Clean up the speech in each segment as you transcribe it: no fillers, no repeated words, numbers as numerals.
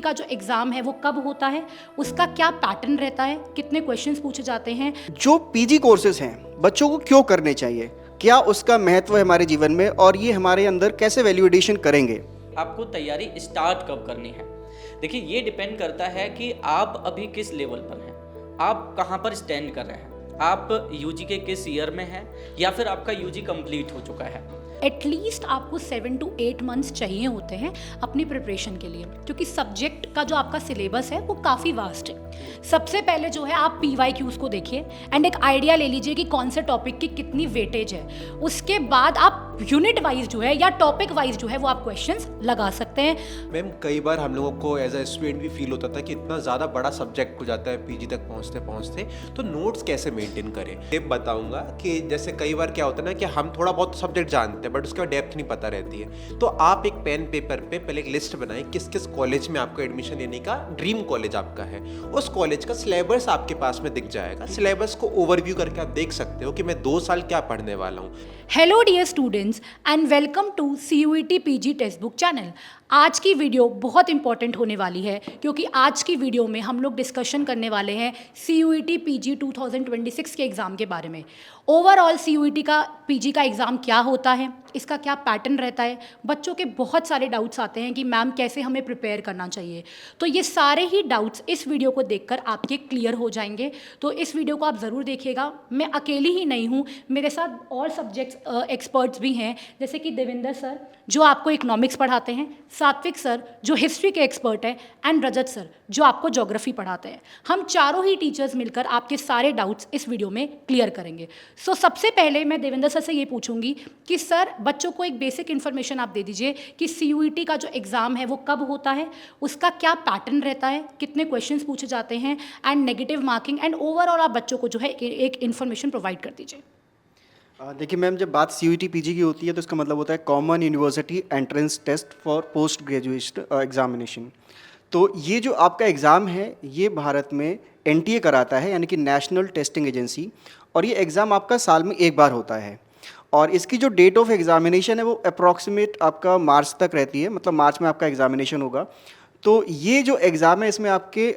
का जो एग्ज़ाम है वो कब होता है, उसका क्या पैटर्न रहता है, कितने क्वेश्चंस पूछे जाते हैं। जो पीजी कोर्सेज हैं बच्चों को क्यों करने चाहिए, क्या उसका महत्व है हमारे जीवन में और ये हमारे अंदर कैसे वैल्यू एडिशन करेंगे। आपको तैयारी स्टार्ट कब करनी है। देखिए, ये डिपेंड करता है कि आप अभी किस लेवल पर हैं, आप कहाँ पर स्टैंड कर रहे हैं, आप यूजी के किस ईयर में हैं या फिर आपका यूजी कंप्लीट हो चुका है। एटलीस्ट आपको 7 to 8 मंथ्स चाहिए होते हैं अपनी प्रिपरेशन के लिए, क्योंकि सब्जेक्ट का जो आपका सिलेबस है वो काफ़ी वास्ट है। सबसे पहले जो है आप PYQs को देखिए एंड एक आइडिया ले लीजिए कि कौन से टॉपिक की कितनी वेटेज है। उसके बाद आप यूनिट वाइज जो है या टॉपिक वाइज जो है वो आप क्वेश्चंस लगा सकते हैं। मैम, कई बार हम लोगों को एज अ स्टूडेंट भी फील होता था कि इतना ज़्यादा बड़ा सब्जेक्ट हो जाता है पीजी तक पहुंचते पहुंचते, तो नोट्स कैसे मेंटेन करें। ये बताऊंगा कि जैसे कई बार क्या होता है ना कि हम थोड़ा बहुत सब्जेक्ट जानते हैं बट उसका डेप्थ नहीं पता रहती है, तो आप एक पेन पेपर पे पहले एक लिस्ट बनाएं किस किस कॉलेज में आपको एडमिशन लेने का ड्रीम कॉलेज आपका है। उस कॉलेज का सिलेबस आपके पास में दिख जाएगा। सिलेबस को ओवरव्यू करके आप देख सकते हो कि मैं 2 साल क्या पढ़ने वाला हूँ। Hello dear students and welcome to CUET PG text book channel. आज की वीडियो बहुत इंपॉर्टेंट होने वाली है, क्योंकि आज की वीडियो में हम लोग डिस्कशन करने वाले हैं CUET PG 2026 के एग्ज़ाम के बारे में। ओवरऑल CUET का PG का एग्ज़ाम क्या होता है, इसका क्या पैटर्न रहता है। बच्चों के बहुत सारे डाउट्स आते हैं कि मैम कैसे हमें प्रिपेयर करना चाहिए, तो ये सारे ही डाउट्स इस वीडियो को देखकर आपके क्लियर हो जाएंगे। तो इस वीडियो को आप ज़रूर देखिएगा। मैं अकेली ही नहीं हूँ, मेरे साथ और सब्जेक्ट्स एक्सपर्ट्स भी हैं, जैसे कि देवेंद्र सर जो आपको इकोनॉमिक्स पढ़ाते हैं, सात्विक सर जो हिस्ट्री के एक्सपर्ट हैं एंड रजत सर जो आपको ज्योग्राफी पढ़ाते हैं। हम चारों ही टीचर्स मिलकर आपके सारे डाउट्स इस वीडियो में क्लियर करेंगे। सो सबसे पहले मैं देवेंद्र सर से ये पूछूंगी कि सर बच्चों को एक बेसिक इन्फॉर्मेशन आप दे दीजिए कि CUET का जो एग्ज़ाम है वो कब होता है, उसका क्या पैटर्न रहता है, कितने क्वेश्चंस पूछे जाते हैं and negative marking and overall आप बच्चों को जो है एक इन्फॉर्मेशन प्रोवाइड कर दीजिए। देखिए मैम, जब बात CUET PG की होती है तो इसका मतलब होता है common university entrance test for post graduate examination. तो ये जो आपका एग्ज़ाम है ये भारत में NTA कराता है, यानी कि नेशनल टेस्टिंग एजेंसी, और ये एग्ज़ाम आपका साल में एक बार होता है। और इसकी जो डेट ऑफ एग्ज़ामिनेशन है वो अप्रॉक्सीमेट आपका मार्च तक रहती है, मतलब मार्च में आपका एग्ज़ामिनेशन होगा। तो ये जो एग्ज़ाम है इसमें आपके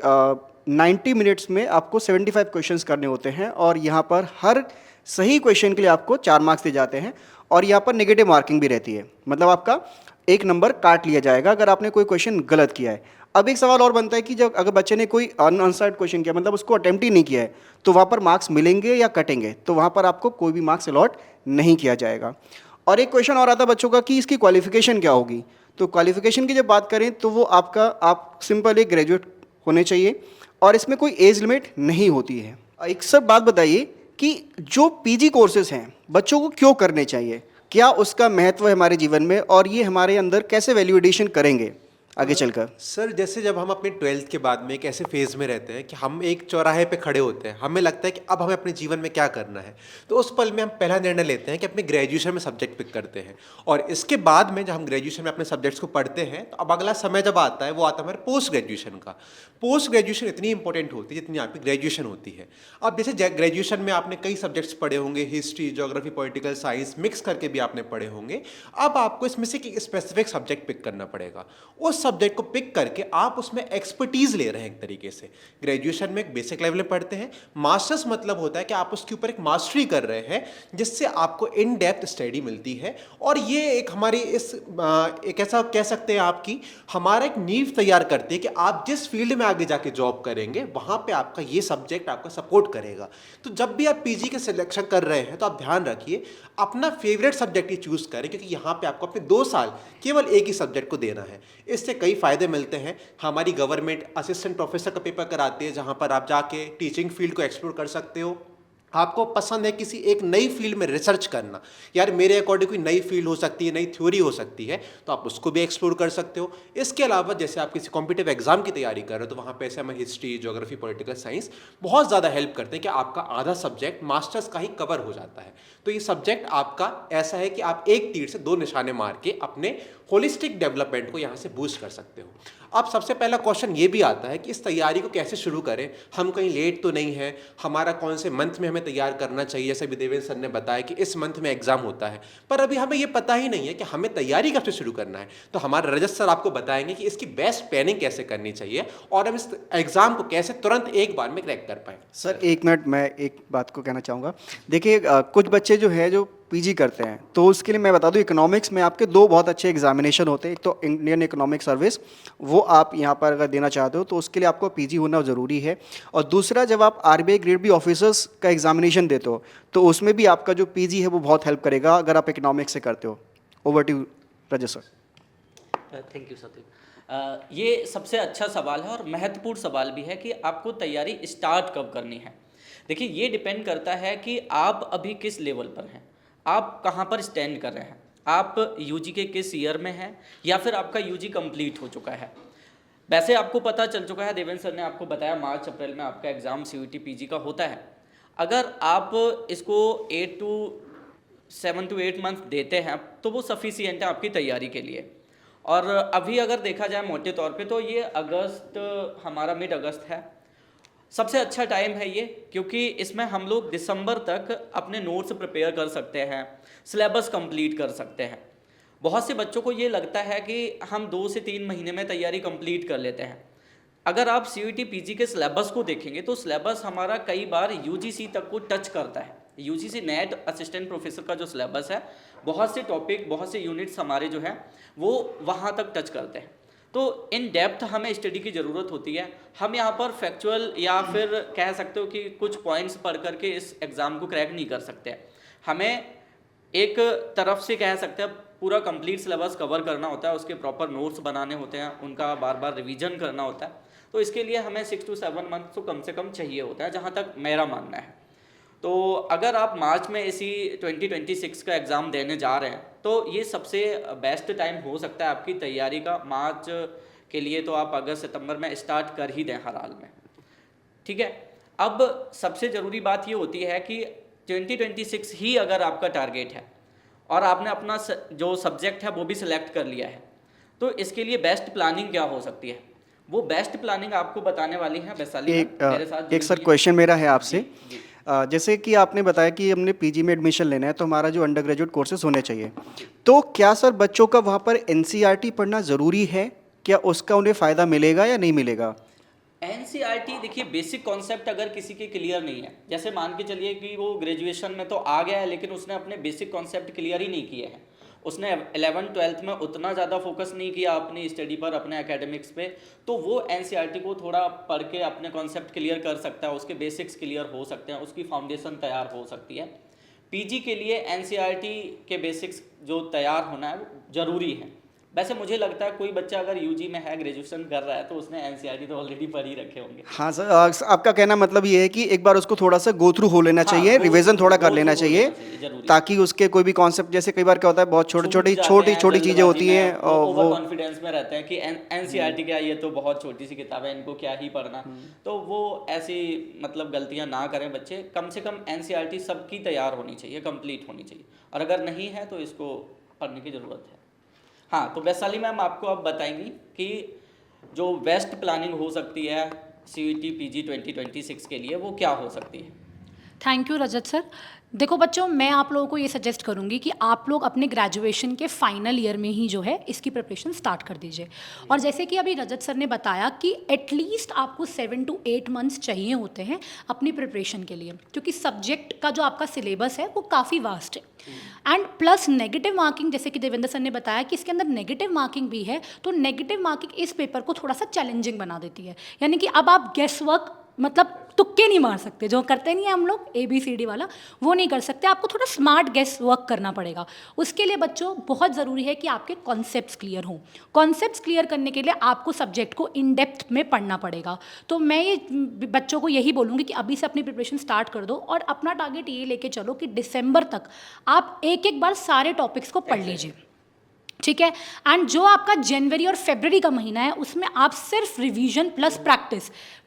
90 मिनट्स में आपको 75 क्वेश्चंस करने होते हैं, और यहाँ पर हर सही क्वेश्चन के लिए आपको 4 मार्क्स दिए जाते हैं, और यहाँ पर नेगेटिव मार्किंग भी रहती है, मतलब आपका 1 नंबर काट लिया जाएगा अगर आपने कोई क्वेश्चन गलत किया है। अब एक सवाल और बनता है कि जब अगर बच्चे ने कोई अनआंसर्ड क्वेश्चन किया, मतलब उसको अटेम्प्ट ही नहीं किया है, तो वहाँ पर मार्क्स मिलेंगे या कटेंगे, तो वहाँ पर आपको कोई भी मार्क्स अलॉट नहीं किया जाएगा। और एक क्वेश्चन और आता है बच्चों का कि इसकी क्वालिफिकेशन क्या होगी। तो क्वालिफिकेशन की जब बात करें तो वो आप सिंपल एक ग्रेजुएट होने चाहिए, और इसमें कोई एज लिमिट नहीं होती है। एक सब बात बताइए कि जो पीजी कोर्सेज हैं बच्चों को क्यों करने चाहिए, क्या उसका महत्व है हमारे जीवन में और ये हमारे अंदर कैसे वैल्यू एडिशन करेंगे आगे चलकर। सर, जैसे जब हम अपने 12th के बाद में एक ऐसे फेज़ में रहते हैं कि हम एक चौराहे पे खड़े होते हैं, हमें लगता है कि अब हमें अपने जीवन में क्या करना है, तो उस पल में हम पहला निर्णय लेते हैं कि अपने ग्रेजुएशन में सब्जेक्ट पिक करते हैं। और इसके बाद में जब हम ग्रेजुएशन में अपने सब्जेक्ट्स को पढ़ते हैं, तो अब अगला समय जब आता है वो आता है हमारे पोस्ट ग्रेजुएशन का। पोस्ट ग्रेजुएशन इतनी इंपॉर्टेंट होती है जितनी आपकी ग्रेजुएशन होती है। अब जैसे ग्रेजुएशन में आपने कई सब्जेक्ट्स पढ़े होंगे, history, geography, political science mix करके भी आपने पढ़े होंगे। अब आपको इसमें से एक स्पेसिफिक सब्जेक्ट पिक करना पड़ेगा। उस सब्जेक्ट को पिक करके आप उसमें एक्सपर्टीज ले रहे हैं। एक तरीके से ग्रेजुएशन में एक बेसिक लेवल में पढ़ते हैं, मास्टर्स मतलब होता है कि आप उसके ऊपर एक मास्टरी कर रहे हैं, जिससे आपको इन डेप्थ स्टडी मिलती है। और ये एक हमारी एक ऐसा कह सकते हैं आपकी हमारा एक नींव तैयार करती है कि आप जिस फील्ड में आगे जाके जॉब करेंगे वहां पे आपका ये सब्जेक्ट आपका सपोर्ट करेगा। तो जब भी आप पीजी के सिलेक्शन कर रहे हैं तो आप ध्यान रखिए अपना फेवरेट सब्जेक्ट ये चूज करें, क्योंकि यहाँ पे आपको अपने 2 साल केवल एक ही सब्जेक्ट को देना है। इससे कई फायदे मिलते हैं। हमारी गवर्नमेंट असिस्टेंट प्रोफेसर का पेपर कराती है, जहाँ पर आप जाके टीचिंग फील्ड को एक्सप्लोर कर सकते हो। आपको पसंद है किसी एक नई फील्ड में रिसर्च करना, यार मेरे अकॉर्डिंग कोई नई फील्ड हो सकती है, नई थ्योरी हो सकती है, तो आप उसको भी एक्सप्लोर कर सकते हो। इसके अलावा जैसे आप किसी कॉम्पिटिटिव एग्जाम की तैयारी कर रहे हो, तो वहाँ पे ऐसे हमें हिस्ट्री, ज्योग्राफी, पॉलिटिकल साइंस बहुत ज़्यादा हेल्प करते हैं कि आपका आधा सब्जेक्ट मास्टर्स का ही कवर हो जाता है। तो ये सब्जेक्ट आपका ऐसा है कि आप एक तीर से 2 निशाने मार के अपने होलिस्टिक डेवलपमेंट को यहाँ से बूस्ट कर सकते हो। अब सबसे पहला क्वेश्चन ये भी आता है कि इस तैयारी को कैसे शुरू करें, हम कहीं लेट तो नहीं है, हमारा कौन से मंथ में हमें तैयार करना चाहिए। जैसे अभी देवेंद्र सर ने बताया कि इस मंथ में एग्जाम होता है, पर अभी हमें ये पता ही नहीं है कि हमें तैयारी कब से शुरू करना है। तो हमारे रजत सर आपको बताएंगे कि इसकी बेस्ट प्लानिंग कैसे करनी चाहिए और हम इस एग्जाम को कैसे तुरंत एक बार में क्रैक कर पाए। सर एक मिनट, मैं एक बात को कहना चाहूँगा। देखिए कुछ बच्चे जो है जो पीजी करते हैं, तो उसके लिए मैं बता दूं इकोनॉमिक्स में आपके दो बहुत अच्छे एग्जामिनेशन होते हैं। एक तो इंडियन इकोनॉमिक सर्विस, वो आप यहाँ पर अगर देना चाहते हो तो उसके लिए आपको पीजी होना ज़रूरी है। और दूसरा, जब आप आरबीआई ग्रेड बी ऑफिसर्स का एग्जामिनेशन देते हो तो उसमें भी आपका जो पीजी है वो बहुत हेल्प करेगा अगर आप इकोनॉमिक्स से करते हो। Over to Rajat sir. Thank you Satish. ये सबसे अच्छा सवाल है और महत्वपूर्ण सवाल भी है कि आपको तैयारी स्टार्ट कब करनी है। देखिए, ये डिपेंड करता है कि आप अभी किस लेवल पर हैं, आप कहाँ पर स्टैंड कर रहे हैं, आप यूजी के किस ईयर में हैं या फिर आपका यूजी कंप्लीट हो चुका है। वैसे आपको पता चल चुका है, देवेंद्र सर ने आपको बताया मार्च अप्रैल में आपका एग्ज़ाम सीयूईटी पीजी का होता है। अगर आप इसको 7 to 8 मंथ देते हैं तो वो सफिशिएंट है आपकी तैयारी के लिए। और अभी अगर देखा जाए मोटे तौर पे तो ये अगस्त, हमारा मिड अगस्त है, सबसे अच्छा टाइम है ये, क्योंकि इसमें हम लोग दिसंबर तक अपने नोट्स प्रिपेयर कर सकते हैं, सिलेबस कंप्लीट कर सकते हैं। बहुत से बच्चों को ये लगता है कि हम 2 से 3 महीने में तैयारी कंप्लीट कर लेते हैं। अगर आप सीयूईटी पीजी के सिलेबस को देखेंगे तो सिलेबस हमारा कई बार यूजीसी तक को टच करता है। यूजीसी नेट असिस्टेंट प्रोफेसर का जो सिलेबस है, बहुत से टॉपिक, बहुत से यूनिट्स हमारे जो हैं वो वहाँ तक टच करते हैं। तो इन डेप्थ हमें स्टडी की ज़रूरत होती है। हम यहाँ पर फैक्चुअल या फिर कह सकते हो कि कुछ पॉइंट्स पढ़ करके इस एग्ज़ाम को क्रैक नहीं कर सकते। हमें एक तरफ से कह सकते हैं पूरा कंप्लीट सिलेबस कवर करना होता है, उसके प्रॉपर नोट्स बनाने होते हैं, उनका बार बार रिवीजन करना होता है। तो इसके लिए हमें 6 to 7 मंथ तो कम से कम चाहिए होता है, जहाँ तक मेरा मानना है। तो अगर आप मार्च में इसी 2026 का एग्ज़ाम देने जा रहे हैं तो ये सबसे बेस्ट टाइम हो सकता है आपकी तैयारी का। मार्च के लिए तो आप अगस्त सितंबर में स्टार्ट कर ही दें हर हाल में, ठीक है। अब सबसे ज़रूरी बात ये होती है कि 2026 ही अगर आपका टारगेट है और आपने अपना जो सब्जेक्ट है वो भी सिलेक्ट कर लिया है, तो इसके लिए बेस्ट प्लानिंग क्या हो सकती है, वो बेस्ट प्लानिंग आपको बताने वाली है वैशाली मेरे साथ। एक सर क्वेश्चन मेरा है आपसे। जैसे कि आपने बताया कि हमने पीजी में एडमिशन लेना है तो हमारा जो अंडर ग्रेजुएट कोर्सेज होने चाहिए, तो क्या सर बच्चों का वहाँ पर एनसीईआरटी पढ़ना ज़रूरी है? क्या उसका उन्हें फ़ायदा मिलेगा या नहीं मिलेगा? एनसीईआरटी देखिए, बेसिक कॉन्सेप्ट अगर किसी के क्लियर नहीं है, जैसे मान के चलिए कि वो ग्रेजुएशन में तो आ गया है लेकिन उसने अपने बेसिक कॉन्सेप्ट क्लियर ही नहीं किए हैं, उसने 11th-12th में उतना ज़्यादा फोकस नहीं किया अपनी स्टडी पर, अपने एकेडमिक्स पे, तो वो एनसीईआरटी को थोड़ा पढ़ के अपने कॉन्सेप्ट क्लियर कर सकता है, उसके बेसिक्स क्लियर हो सकते हैं, उसकी फाउंडेशन तैयार हो सकती है। पीजी के लिए एनसीईआरटी के बेसिक्स जो तैयार होना है ज़रूरी है। वैसे मुझे लगता है कोई बच्चा अगर यूजी में है, ग्रेजुएशन कर रहा है, तो उसने एनसीईआरटी तो ऑलरेडी पढ़ ही रखे होंगे। हाँ सर, आपका कहना मतलब ये है कि एक बार उसको थोड़ा सा गो थ्रू हो लेना चाहिए, रिवीजन थोड़ा कर लेना चाहिए, ताकि उसके कोई भी कॉन्सेप्ट, जैसे कई बार क्या होता है बहुत छोटी छोटी चीज़ें होती हैं और वो कॉन्फिडेंस में रहते हैं कि एनसीईआरटी क्या, ये तो बहुत छोटी सी किताब है, इनको क्या ही पढ़ना। तो वो ऐसी मतलब गलतियाँ ना करें बच्चे। कम से कम एनसीईआरटी सबकी तैयार होनी चाहिए, कंप्लीट होनी चाहिए, और अगर नहीं है तो इसको पढ़ने की ज़रूरत है। हाँ, तो वैशाली मैम आपको अब बताएंगी कि जो बेस्ट प्लानिंग हो सकती है सीयूईटी पीजी 2026 के लिए वो क्या हो सकती है। Thank you Rajat sir. देखो बच्चों, मैं आप लोगों को ये सजेस्ट करूँगी कि आप लोग अपने ग्रेजुएशन के फाइनल ईयर में ही जो है इसकी प्रिपरेशन स्टार्ट कर दीजिए। और जैसे कि अभी रजत सर ने बताया कि एटलीस्ट आपको 7 to 8 मंथ्स चाहिए होते हैं अपनी प्रिपरेशन के लिए, क्योंकि सब्जेक्ट का जो आपका सिलेबस है वो काफ़ी वास्ट है। एंड प्लस नेगेटिव मार्किंग, जैसे कि देवेंद्र सर ने बताया कि इसके अंदर नेगेटिव मार्किंग भी है, तो नेगेटिव मार्किंग इस पेपर को थोड़ा सा चैलेंजिंग बना देती है। यानी कि अब आप गेस वर्क मतलब तुक्के नहीं मार सकते, जो करते नहीं है हम लोग ABCD वाला, वो नहीं कर सकते। आपको थोड़ा स्मार्ट गेस वर्क करना पड़ेगा। उसके लिए बच्चों बहुत ज़रूरी है कि आपके कॉन्सेप्ट्स क्लियर हों। कॉन्सेप्ट्स क्लियर करने के लिए आपको सब्जेक्ट को इन डेप्थ में पढ़ना पड़ेगा। तो मैं ये बच्चों को यही बोलूँगी कि अभी से अपनी प्रिपरेशन स्टार्ट कर दो और अपना टारगेट ये लेके चलो कि दिसंबर तक आप एक बार सारे टॉपिक्स को पढ़ लीजिए, ठीक है। एंड जो आपका जनवरी और फरवरी का महीना है उसमें आप सिर्फ रिवीजन प्लस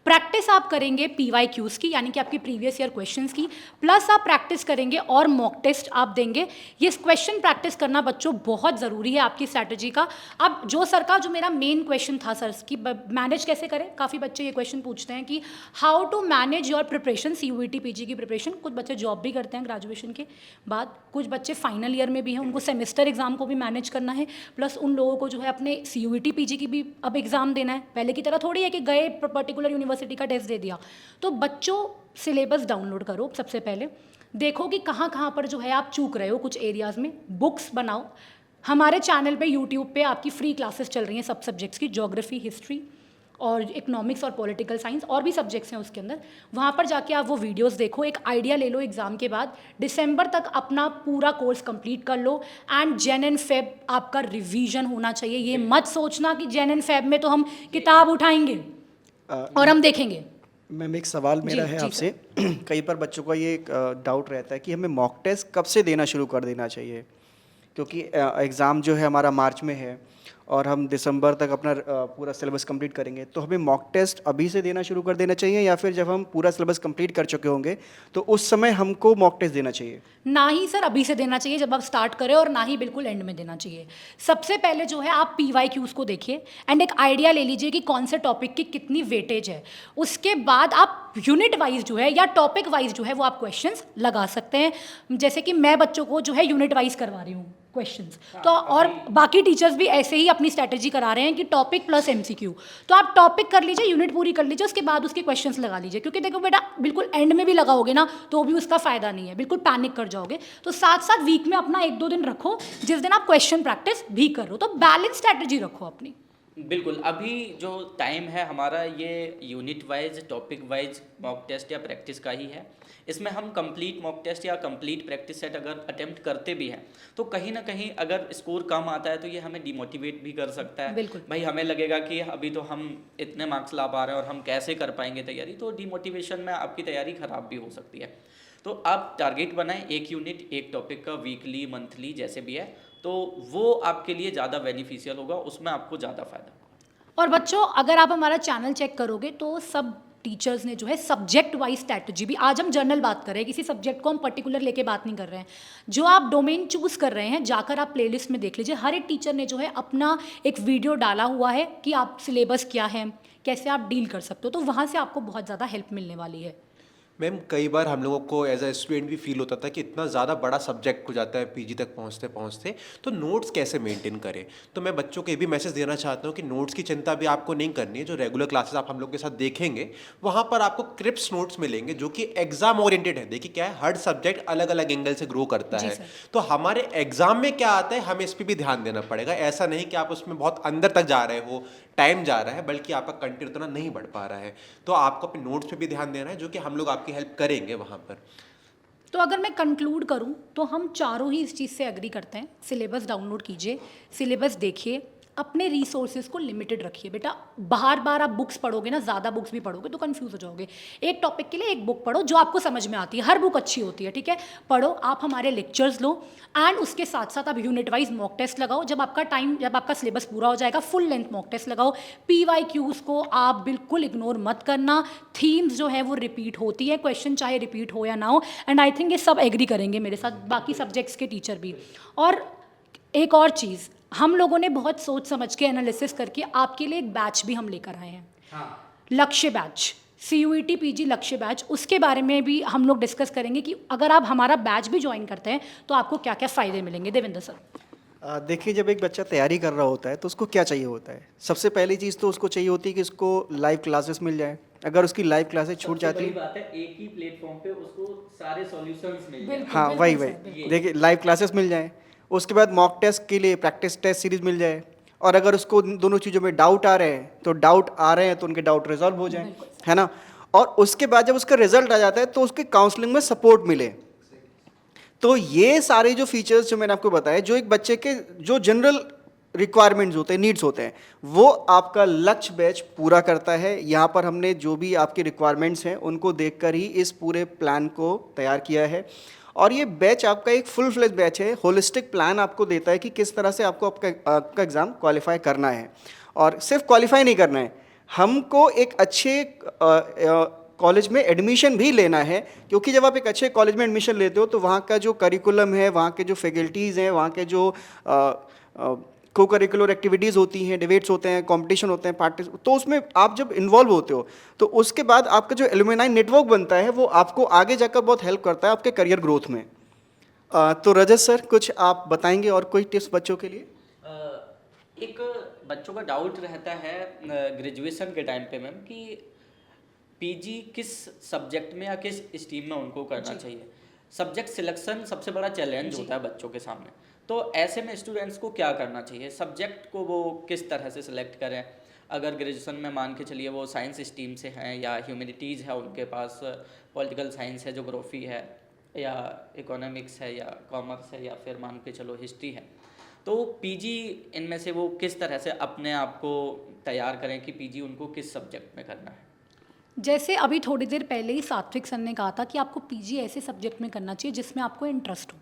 प्रैक्टिस आप करेंगे PYQs की, यानी कि आपकी प्रीवियस ईयर क्वेश्चंस की, प्लस आप प्रैक्टिस करेंगे और मॉक टेस्ट आप देंगे। ये क्वेश्चन प्रैक्टिस करना बच्चों बहुत ज़रूरी है आपकी स्ट्रैटेजी का। अब जो मेरा मेन क्वेश्चन था सर कि मैनेज कैसे करें, काफ़ी बच्चे ये क्वेश्चन पूछते हैं कि how to manage your preparation, CUET PG की प्रिपरेशन। कुछ बच्चे जॉब भी करते हैं ग्रेजुएशन के बाद, कुछ बच्चे फाइनल ईयर में भी हैं, उनको सेमेस्टर एग्जाम को भी मैनेज करना है, प्लस उन लोगों को जो है अपने CUET PG की भी अब एग्ज़ाम देना है। पहले की तरह थोड़ी है कि गए पर्टिकुलर यूनिवर्सिटी का टेस्ट दे दिया। तो बच्चों सिलेबस डाउनलोड करो, सबसे पहले देखो कि कहाँ कहाँ पर जो है आप चूक रहे हो, कुछ एरियाज़ में बुक्स बनाओ। हमारे चैनल पे यूट्यूब पे आपकी फ्री क्लासेस चल रही हैं सब सब्जेक्ट्स की, ज्योग्राफी, हिस्ट्री और इकोनॉमिक्स और पॉलिटिकल साइंस, और भी सब्जेक्ट्स हैं उसके अंदर। वहाँ पर जाके आप वो वीडियोस देखो, एक आइडिया ले लो एग्ज़ाम के बाद। दिसंबर तक अपना पूरा कोर्स कंप्लीट कर लो एंड जन एंड फेब आपका रिवीजन होना चाहिए। ये मत सोचना कि जन एंड फेब में तो हम किताब उठाएंगे और हम देखेंगे। मैम एक सवाल मेरा जी, है जी आपसे। कई बार बच्चों का ये डाउट रहता है कि हमें मॉक टेस्ट कब से देना शुरू कर देना चाहिए, क्योंकि एग्ज़ाम जो है हमारा मार्च में है और हम दिसंबर तक अपना पूरा सिलेबस कंप्लीट करेंगे। तो हमें मॉक टेस्ट अभी से देना शुरू कर देना चाहिए या फिर जब हम पूरा सिलेबस कंप्लीट कर चुके होंगे तो उस समय हमको मॉक टेस्ट देना चाहिए? ना ही सर अभी से देना चाहिए जब आप स्टार्ट करें, और ना ही बिल्कुल एंड में देना चाहिए। सबसे पहले जो है आप PYQs को देखिए एंड एक आइडिया ले लीजिए कि कौन से टॉपिक की कितनी वेटेज है। उसके बाद आप यूनिट वाइज जो है या टॉपिक वाइज जो है वो आप क्वेश्चंस लगा सकते हैं। जैसे कि मैं बच्चों को जो है यूनिट वाइज करवा रही हूँ क्वेश्चंस, तो और बाकी टीचर्स भी ऐसे ही अपनी स्ट्रैटेजी करा रहे हैं कि टॉपिक प्लस MCQ। तो आप टॉपिक कर लीजिए, यूनिट पूरी कर लीजिए, उसके बाद उसके क्वेश्चंस लगा लीजिए, क्योंकि देखो बेटा बिल्कुल एंड में भी लगाओगे ना तो भी उसका फायदा नहीं है, बिल्कुल पैनिक कर जाओगे। तो साथ साथ वीक में अपना 1-2 दिन रखो जिस दिन आप क्वेश्चन प्रैक्टिस भी करो, तो बैलेंस स्ट्रैटेजी रखो अपनी। बिल्कुल, अभी जो टाइम है हमारा ये unit wise, topic wise mock test या प्रैक्टिस का ही है। इसमें हम कंप्लीट मॉक टेस्ट या कंप्लीट प्रैक्टिस सेट अगर अटेम्प्ट करते भी हैं तो कहीं ना कहीं अगर स्कोर कम आता है तो ये हमें डिमोटिवेट भी कर सकता है। बिल्कुल। भाई हमें लगेगा कि अभी तो हम इतने मार्क्स ला पा रहे हैं और हम कैसे कर पाएंगे तैयारी, तो डिमोटिवेशन में आपकी तैयारी ख़राब भी हो सकती है। तो आप टारगेट बनाएं, एक यूनिट एक टॉपिक का, वीकली मंथली जैसे भी है, तो वो आपके लिए ज़्यादा बेनिफिशियल होगा, उसमें आपको ज़्यादा फ़ायदा। और बच्चों अगर आप हमारा चैनल चेक करोगे तो सब टीचर्स ने जो है सब्जेक्ट वाइज स्ट्रैटेजी भी, आज हम जनरल बात कर रहे हैं, किसी सब्जेक्ट को हम पर्टिकुलर लेके बात नहीं कर रहे हैं। जो आप डोमेन चूज कर रहे हैं जाकर आप प्लेलिस्ट में देख लीजिए, हर एक टीचर ने जो है अपना एक वीडियो डाला हुआ है कि आप सिलेबस क्या है, कैसे आप डील कर सकते हो, तो वहाँ से आपको बहुत ज़्यादा हेल्प मिलने वाली है। मैम कई बार हम लोगों को एज अ स्टूडेंट भी फील होता था कि इतना ज़्यादा बड़ा सब्जेक्ट हो जाता है PG तक पहुँचते पहुँचते, तो नोट्स कैसे मेंटेन करें। तो मैं बच्चों को ये भी मैसेज देना चाहता हूँ कि नोट्स की चिंता भी आपको नहीं करनी है। जो रेगुलर क्लासेस आप हम लोग के साथ देखेंगे वहाँ पर आपको क्रिप्स नोट्स मिलेंगे जो कि एग्जाम ओरिएंटेड है। देखिए क्या है, हर सब्जेक्ट अलग अलग एंगल से ग्रो करता जी है, सर। तो हमारे एग्जाम में क्या आता है हमें इस पर भी ध्यान देना पड़ेगा। ऐसा नहीं कि आप उसमें बहुत अंदर तक जा रहे हो, टाइम जा रहा है, बल्कि आपका कंटेंट उतना नहीं बढ़ पा रहा है। तो आपको अपने नोट्स पे भी ध्यान देना है, जो कि हम लोग आपकी हेल्प करेंगे वहाँ पर। तो अगर मैं कंक्लूड करूं तो हम चारों ही इस चीज़ से एग्री करते हैं। सिलेबस डाउनलोड कीजिए, सिलेबस देखिए, अपने रिसोर्सेज को लिमिटेड रखिए। बेटा बार बार आप बुक्स पढ़ोगे ना, ज़्यादा बुक्स भी पढ़ोगे तो कंफ्यूज हो जाओगे। एक टॉपिक के लिए एक बुक पढ़ो जो आपको समझ में आती है, हर बुक अच्छी होती है, ठीक है, पढ़ो। आप हमारे लेक्चर्स लो एंड उसके साथ साथ आप यूनिट वाइज मॉक टेस्ट लगाओ। जब आपका सिलेबस पूरा हो जाएगा फुल लेंथ मॉक टेस्ट लगाओ। PYQs को आप बिल्कुल इग्नोर मत करना, थीम्स जो है वो रिपीट होती है, क्वेश्चन चाहे रिपीट हो या ना हो, एंड आई थिंक ये सब एग्री करेंगे मेरे साथ, बाकी सब्जेक्ट्स के टीचर भी। और एक और चीज़, हम लोगों ने बहुत सोच समझ के एनालिसिस करके आपके लिए एक बैच भी हम लेकर आए हैं। लक्ष्य बैच, CUET PG लक्ष्य बैच, उसके बारे में भी हम लोग डिस्कस करेंगे कि अगर आप हमारा बैच भी ज्वाइन करते हैं तो आपको क्या क्या फ़ायदे मिलेंगे। देवेंद्र सर। देखिए जब एक बच्चा तैयारी कर रहा होता है तो उसको क्या चाहिए होता है? सबसे पहली चीज़ तो उसको चाहिए होती है कि उसको लाइव क्लासेस मिल जाए। अगर उसकी लाइव क्लासेस छूट जाती बड़ी बात है, एक ही प्लेटफॉर्म पे उसको सारे सॉल्यूशंस मिल जाए। हाँ वही देखिए लाइव क्लासेस मिल जाए, उसके बाद मॉक टेस्ट के लिए प्रैक्टिस टेस्ट सीरीज मिल जाए, और अगर उसको दोनों चीज़ों में डाउट आ रहे हैं तो उनके डाउट रिजॉल्व हो जाए, है ना। और उसके बाद जब उसका रिजल्ट आ जाता है तो उसके काउंसलिंग में सपोर्ट मिले। तो ये सारे जो फीचर्स जो मैंने आपको बताए, जो एक बच्चे के जो जनरल रिक्वायरमेंट्स होते हैं, नीड्स होते हैं, वो आपका लक्ष्य बैच पूरा करता है। यहाँ पर हमने जो भी आपकी रिक्वायरमेंट्स हैं उनको देखकर ही इस पूरे प्लान को तैयार किया है। और ये बैच आपका एक फुल फ्लेज बैच है, होलिस्टिक प्लान आपको देता है कि किस तरह से आपको आपका एग्ज़ाम क्वालिफाई करना है। और सिर्फ क्वालिफाई नहीं करना है, हमको एक अच्छे कॉलेज में एडमिशन भी लेना है, क्योंकि जब आप एक अच्छे कॉलेज में एडमिशन लेते हो तो वहाँ का जो करिकुलम है, वहाँ के जो फैकल्टीज़ हैं, वहाँ के जो को करिकुलर एक्टिविटीज़ होती हैं, डिबेट्स होते हैं, कंपटीशन होते हैं, पार्टी, तो उसमें आप जब इन्वॉल्व होते हो तो उसके बाद आपका जो एलुमनाई नेटवर्क बनता है वो आपको आगे जाकर बहुत हेल्प करता है आपके करियर ग्रोथ में। तो रजत सर, कुछ आप बताएंगे और कोई टिप्स बच्चों के लिए? एक बच्चों का डाउट रहता है ग्रेजुएशन के टाइम पे मैम कि पीजी किस सब्जेक्ट में या किस स्ट्रीम में उनको करना चाहिए। सब्जेक्ट सिलेक्शन सबसे बड़ा चैलेंज होता है बच्चों के सामने। तो ऐसे में स्टूडेंट्स को क्या करना चाहिए, सब्जेक्ट को वो किस तरह से सिलेक्ट करें? अगर ग्रेजुएशन में मान के चलिए वो साइंस स्ट्रीम से हैं या ह्यूमैनिटीज़ है, उनके पास पॉलिटिकल साइंस है, ज्योग्राफी है, या इकोनॉमिक्स है, या कॉमर्स है, या फिर मान के चलो हिस्ट्री है, तो पीजी इनमें से वो किस तरह से अपने आप को तैयार करें कि पीजी उनको किस सब्जेक्ट में करना है? जैसे अभी थोड़ी देर पहले ही सात्विक सर ने कहा था कि आपको पीजी ऐसे सब्जेक्ट में करना चाहिए जिसमें आपको इंटरेस्ट हो,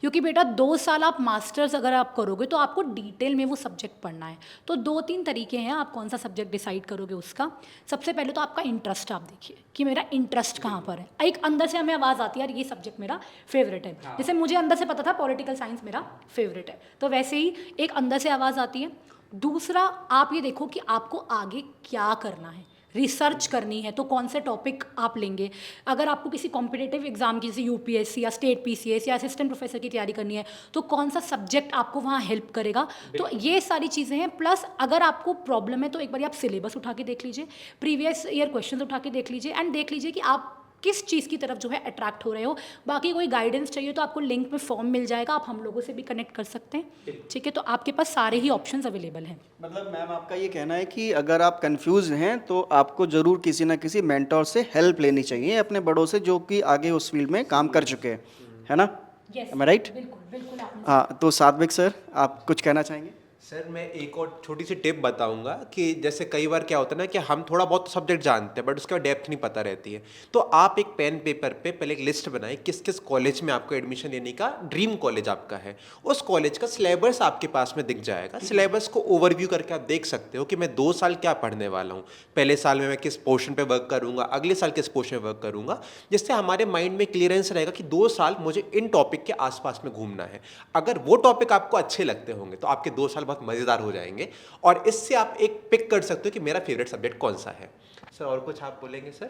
क्योंकि बेटा 2 साल आप मास्टर्स अगर आप करोगे तो आपको डिटेल में वो सब्जेक्ट पढ़ना है। तो 2-3 तरीके हैं आप कौन सा सब्जेक्ट डिसाइड करोगे उसका। सबसे पहले तो आपका इंटरेस्ट आप देखिए कि मेरा इंटरेस्ट कहाँ पर है। एक अंदर से हमें आवाज़ आती है यार ये सब्जेक्ट मेरा फेवरेट है, जैसे मुझे अंदर से पता था पॉलिटिकल साइंस मेरा फेवरेट है, तो वैसे ही एक अंदर से आवाज़ आती है। दूसरा, आप ये देखो कि आपको आगे क्या करना है, रिसर्च करनी है तो कौन से टॉपिक आप लेंगे। अगर आपको किसी कॉम्पिटिटिव एग्जाम की जैसे यूपीएससी या स्टेट पीसीएस या असिस्टेंट प्रोफेसर की तैयारी करनी है तो कौन सा सब्जेक्ट आपको वहाँ हेल्प करेगा। तो ये सारी चीज़ें हैं। प्लस अगर आपको प्रॉब्लम है तो एक बार आप सिलेबस उठा के देख लीजिए, प्रीवियस ईयर क्वेश्चन उठा के देख लीजिए एंड देख लीजिए कि आप किस चीज़ की तरफ जो है अट्रैक्ट हो रहे हो। बाकी कोई गाइडेंस चाहिए तो आपको लिंक में फॉर्म मिल जाएगा, आप हम लोगों से भी कनेक्ट कर सकते हैं, ठीक है। तो आपके पास सारे ही ऑप्शंस अवेलेबल हैं। मतलब मैम आपका ये कहना है कि अगर आप कंफ्यूज हैं तो आपको ज़रूर किसी ना किसी मेंटोर से हेल्प लेनी चाहिए, अपने बड़ों से जो कि आगे उस फील्ड में काम कर चुके हैं, है ना? Yes, right? बिल्कुल बिल्कुल आपने हाँ, तो सात्विक सर आप कुछ कहना चाहेंगे? सर मैं एक और छोटी सी टिप बताऊंगा कि जैसे कई बार क्या होता है ना कि हम थोड़ा बहुत सब्जेक्ट जानते हैं बट उसका डेप्थ नहीं पता रहती है, तो आप एक पेन पेपर पे पहले एक लिस्ट बनाएं किस किस कॉलेज में आपको एडमिशन लेने का ड्रीम कॉलेज आपका है। उस कॉलेज का सिलेबस आपके पास में दिख जाएगा। सिलेबस को ओवरव्यू करके आप देख सकते हो कि मैं 2 साल क्या पढ़ने वाला हूँ, पहले साल में मैं किस पोर्शन पे वर्क करूँगा, अगले साल किस पोर्शन पे वर्क करूँगा, जिससे हमारे माइंड में क्लियरेंस रहेगा कि 2 साल मुझे इन टॉपिक के आसपास में घूमना है। अगर वो टॉपिक आपको अच्छे लगते होंगे तो आपके 2 साल बहुत मज़ेदार हो जाएंगे और इससे आप एक पिक कर सकते हो कि मेरा फेवरेट सब्जेक्ट कौन सा है। सर और कुछ आप बोलेंगे सर?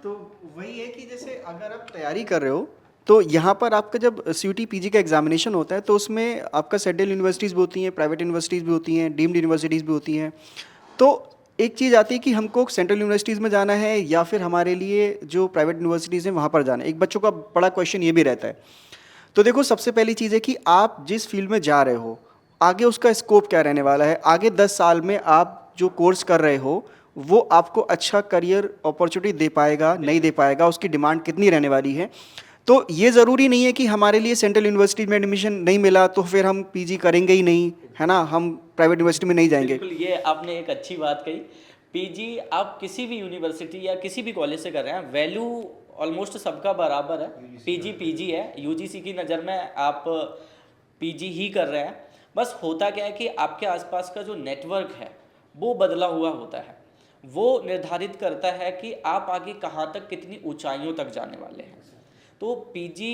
तो वही है कि जैसे अगर आप तैयारी कर रहे हो तो यहाँ पर आपका जब CUET PG का एग्जामिनेशन होता है तो उसमें आपका सेंट्रल यूनिवर्सिटीज़ भी होती हैं, प्राइवेट यूनिवर्सिटीज़ भी होती हैं, डीम्ड यूनिवर्सिटीज़ भी होती हैं। तो एक चीज़ आती है कि हमको सेंट्रल यूनिवर्सिटीज़ में जाना है या फिर हमारे लिए जो प्राइवेट यूनिवर्सिटीज़ हैं वहाँ पर जाना है। एक बच्चों का बड़ा क्वेश्चन ये भी रहता है। तो देखो, सबसे पहली चीज़ है कि आप जिस फील्ड में जा रहे हो आगे उसका स्कोप क्या रहने वाला है। आगे 10 साल में आप जो कोर्स कर रहे हो वो आपको अच्छा करियर अपॉर्चुनिटी दे पाएगा, नहीं दे पाएगा, उसकी डिमांड कितनी रहने वाली है। तो ये ज़रूरी नहीं है कि हमारे लिए सेंट्रल यूनिवर्सिटी में एडमिशन नहीं मिला तो फिर हम पीजी करेंगे ही नहीं, है ना, हम प्राइवेट यूनिवर्सिटी में नहीं जाएंगे। बिल्कुल, ये आपने एक अच्छी बात कही। पीजी आप किसी भी यूनिवर्सिटी या किसी भी कॉलेज से कर रहे हैं, वैल्यू ऑलमोस्ट सबका बराबर है। पीजी पीजी है, यूजीसी की नज़र में आप पीजी ही कर रहे हैं। बस होता क्या है कि आपके आसपास का जो नेटवर्क है वो बदला हुआ होता है, वो निर्धारित करता है कि आप आगे कहाँ तक, कितनी ऊंचाइयों तक जाने वाले हैं। तो पीजी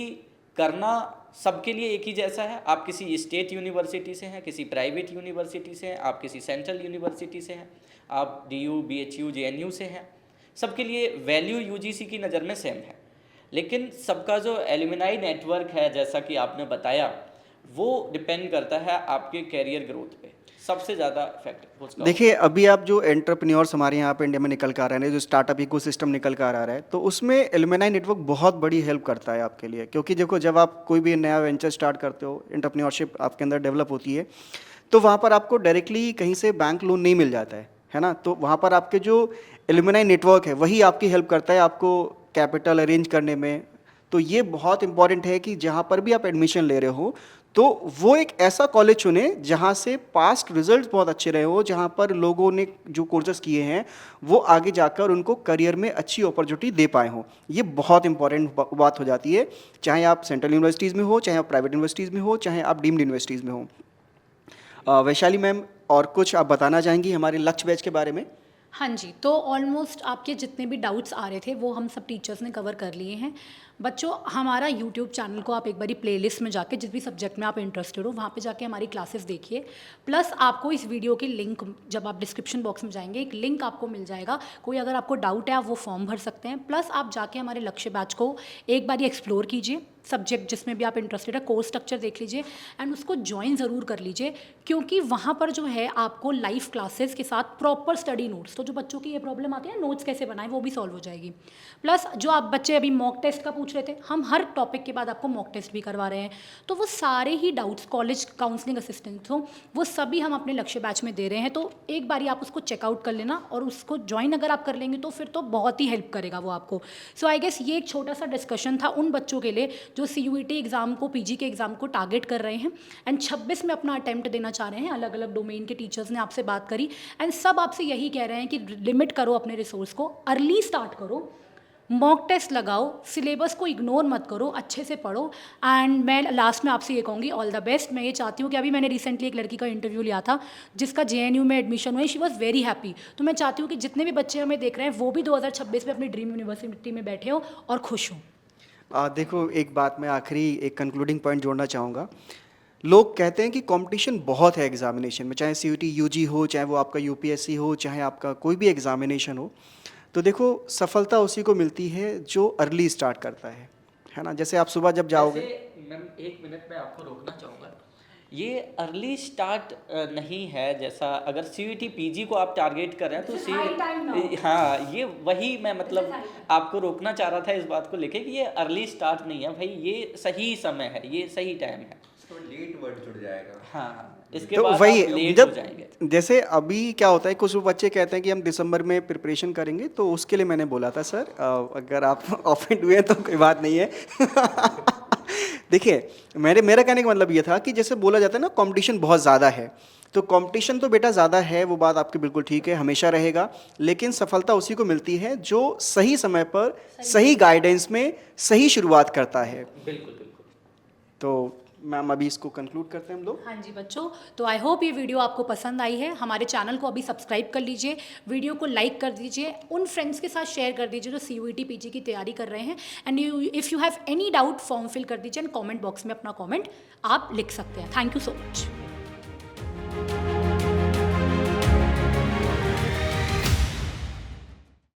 करना सबके लिए एक ही जैसा है। आप किसी स्टेट यूनिवर्सिटी से हैं, किसी प्राइवेट यूनिवर्सिटी से हैं, आप किसी सेंट्रल यूनिवर्सिटी से हैं, आप DU BHU JNU से हैं, सबके लिए वैल्यू यूजीसी की नज़र में सेम है। लेकिन सबका जो एलुमनाई नेटवर्क है, जैसा कि आपने बताया, वो डिपेंड करता है आपके कैरियर ग्रोथ पे, सबसे ज़्यादा इफेक्ट उसका। देखिए, अभी आप जो एंटरप्रेन्योर्स हमारे यहाँ पे इंडिया में निकल कर आ रहे हैं, जो स्टार्टअप इकोसिस्टम निकल कर आ रहा है, तो उसमें एलुमनाई नेटवर्क बहुत बड़ी हेल्प करता है आपके लिए। क्योंकि देखो, जब आप कोई भी नया वेंचर स्टार्ट करते हो, एंटरप्रेन्योरशिप आपके अंदर डेवलप होती है, तो वहाँ पर आपको डायरेक्टली कहीं से बैंक लोन नहीं मिल जाता है ना। तो वहाँ पर आपके जो एलुमनाई नेटवर्क है वही आपकी हेल्प करता है आपको कैपिटल अरेंज करने में। तो ये बहुत इंपॉर्टेंट है कि जहाँ पर भी आप एडमिशन ले रहे हो तो वो एक ऐसा कॉलेज चुने जहाँ से पास्ट रिजल्ट्स बहुत अच्छे रहे हो, जहाँ पर लोगों ने जो कोर्सेज किए हैं वो आगे जाकर उनको करियर में अच्छी अपॉर्चुनिटी दे पाए हों। ये बहुत इंपॉर्टेंट बात हो जाती है, चाहे आप सेंट्रल यूनिवर्सिटीज़ में हो, चाहे आप प्राइवेट यूनिवर्सिटीज़ में हो, चाहे आप डीम्ड यूनिवर्सिटीज़ में हो। वैशाली मैम, और कुछ आप बताना चाहेंगी हमारे लक्ष्य बैच के बारे में? हाँ जी, तो ऑलमोस्ट आपके जितने भी डाउट्स आ रहे थे वो हम सब टीचर्स ने कवर कर लिए हैं। बच्चों, हमारा यूट्यूब चैनल को आप एक बारी प्लेलिस्ट में जाके जिस भी सब्जेक्ट में आप इंटरेस्टेड हो वहाँ पे जाके हमारी क्लासेस देखिए। प्लस आपको इस वीडियो की लिंक, जब आप डिस्क्रिप्शन बॉक्स में जाएंगे एक लिंक आपको मिल जाएगा। कोई अगर आपको डाउट है आप वो फॉर्म भर सकते हैं। प्लस आप जाके हमारे लक्ष्य बैच को एक बारी एक्सप्लोर कीजिए, सब्जेक्ट जिसमें भी आप इंटरेस्टेड है, कोर्स स्ट्रक्चर देख लीजिए एंड उसको ज्वाइन ज़रूर कर लीजिए, क्योंकि वहाँ पर जो है आपको लाइव क्लासेस के साथ प्रॉपर स्टडी नोट्स, तो जो बच्चों की ये प्रॉब्लम आती है नोट्स कैसे बनाएं, वो भी सॉल्व हो जाएगी। प्लस जो आप बच्चे अभी मॉक टेस्ट का पूछ रहे थे, हम हर टॉपिक के बाद आपको मॉक टेस्ट भी करवा रहे हैं। तो वो सारे ही डाउट्स, कॉलेज काउंसलिंग असिस्टेंट हो, वो सभी हम अपने लक्ष्य बैच में दे रहे हैं। तो एक बारी आप उसको चेकआउट कर लेना और उसको ज्वाइन अगर आप कर लेंगे तो फिर तो बहुत ही हेल्प करेगा वो आपको। सो आई गेस ये एक छोटा सा डिस्कशन था उन बच्चों के लिए जो CUET एग्ज़ाम को, PG के एग्ज़ाम को टारगेट कर रहे हैं एंड 26 में अपना अटेम्प्ट देना चाह रहे हैं। अलग अलग डोमेन के टीचर्स ने आपसे बात करी एंड सब आपसे यही कह रहे हैं कि लिमिट करो अपने रिसोर्स को, अर्ली स्टार्ट करो, मॉक टेस्ट लगाओ, सिलेबस को इग्नोर मत करो, अच्छे से पढ़ो। एंड मैं लास्ट में आपसे ये कहूँगी ऑल द बेस्ट। मैं ये चाहती हूँ कि अभी मैंने रिसेंटली एक लड़की का इंटरव्यू लिया था जिसका JNU में एडमिशन हुआ, शी वॉज़ वेरी हैप्पी। तो मैं चाहती हूँ कि जितने भी बच्चे हमें देख रहे हैं वो भी 2026 में अपनी ड्रीम यूनिवर्सिटी में बैठे हो और खुश हों। देखो, एक बात मैं आखिरी एक कंक्लूडिंग पॉइंट जोड़ना चाहूँगा। लोग कहते हैं कि कंपटीशन बहुत है एग्जामिनेशन में, चाहे CUET UG हो, चाहे वो आपका UPSC हो, चाहे आपका कोई भी एग्जामिनेशन हो। तो देखो, सफलता उसी को मिलती है जो अर्ली स्टार्ट करता है ना। जैसे आप सुबह जब जाओगे, मैम एक मिनट में आपको रोकना चाहूँगा, ये अर्ली स्टार्ट नहीं है। जैसा अगर CUET PG को आप टारगेट कर रहे हैं तो हाँ, ये वही मैं मतलब आपको रोकना चाह रहा था इस बात को लेके कि ये अर्ली स्टार्ट नहीं है भाई, ये सही समय है, ये सही टाइम है। तो लेट वर्ड जुड़ जाएगा। हाँ, इसके तो बाद वही आप लेट हो जब जाएंगे। जैसे अभी क्या होता है, कुछ बच्चे कहते हैं कि हम दिसंबर में प्रिपरेशन करेंगे, तो उसके लिए मैंने बोला था सर, अगर आप ऑफेंड हुए तो कोई बात नहीं है। देखिए, मेरा कहने का मतलब ये था कि जैसे बोला जाता है ना, कंपटीशन बहुत ज़्यादा है, तो कंपटीशन तो बेटा ज़्यादा है, वो बात आपकी बिल्कुल ठीक है, हमेशा रहेगा। लेकिन सफलता उसी को मिलती है जो सही समय पर सही गाइडेंस में सही शुरुआत करता है। बिल्कुल बिल्कुल। तो मैम अभी इसको कंक्लूड करते हैं हम लोग। हाँ जी बच्चों, तो आई होप ये वीडियो आपको पसंद आई है। हमारे चैनल को अभी सब्सक्राइब कर लीजिए, वीडियो को लाइक कर दीजिए, उन फ्रेंड्स के साथ शेयर कर दीजिए जो CUET PG की तैयारी कर रहे हैं। And if you have any doubt, form fill कर दीजिए एंड कमेंट बॉक्स में अपना कमेंट आप लिख सकते हैं। Thank you so much.